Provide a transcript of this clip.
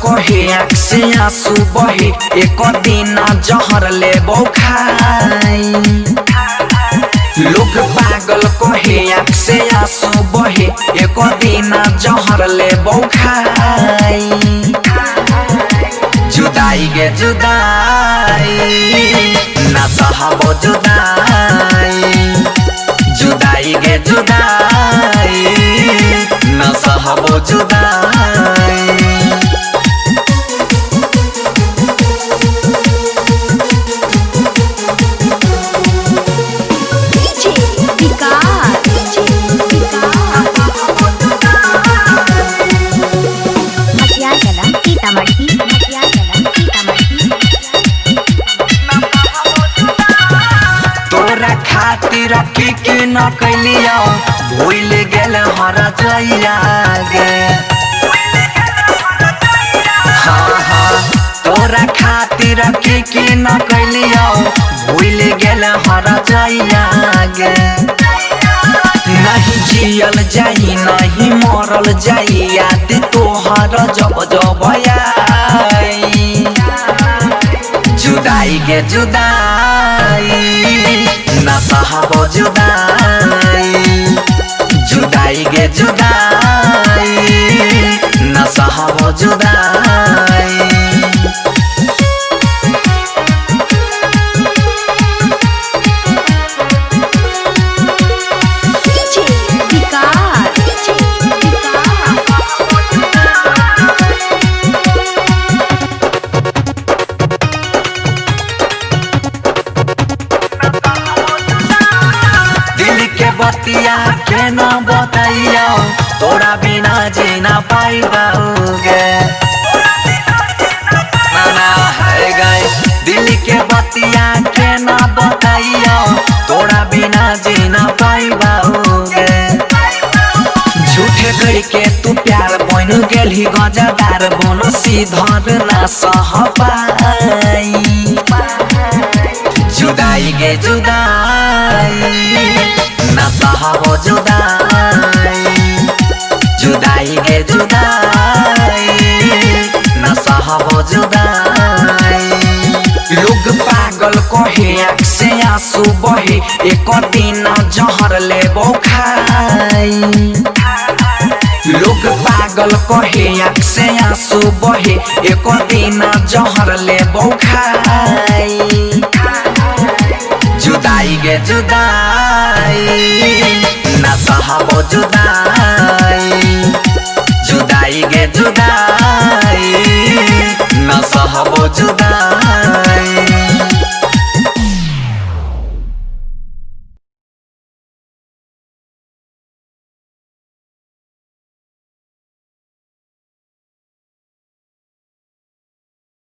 कहे आँख से आंसू बहे एक दिन जहर ले खाई। लोग पागल कहे आँख से आंसू बहे एक दिन जहर ले खाई। जुदाई गे जुदाई ना सहबो जुदाई, जुदाई गे जुदाई ना सहबो जुदाई। तोरा खातिर की न कैलिया भूल गेल हर जइया गे। हाँ हाँ तोरा खातिर की न कैलिया भूल गेल हर जइया गे। नहीं जियल जाई नहीं मरल जाई याद तोहर जब जब आई। जुदाई गे जुदाई ना सहबो जुदाई, जुदाई गे जुदाई ना सहबो जुदाई। बतिया के न बताइयो तोरा बिना जीना पाइबाओगे। ना है गए दिल के बतिया के न बताइयो तोरा बिना जीना पाइबाओगे। झूठे गई के तू प्यार बन गेली गजदार बोनो सीधर ना सह पाई। जुदाई गे जुदाई ना सहबो जुदाई, जुदाई गे जुदाई ना सहबो जुदाई। लोग पागल कहे आँख से आंसू बहे एक दिन जहर ले खाई। लोग पागल कहे आँख से आंसू बहे एक दिन जहर ले खाई। जुदाई गे जुदाई ना सहबो जुदाई।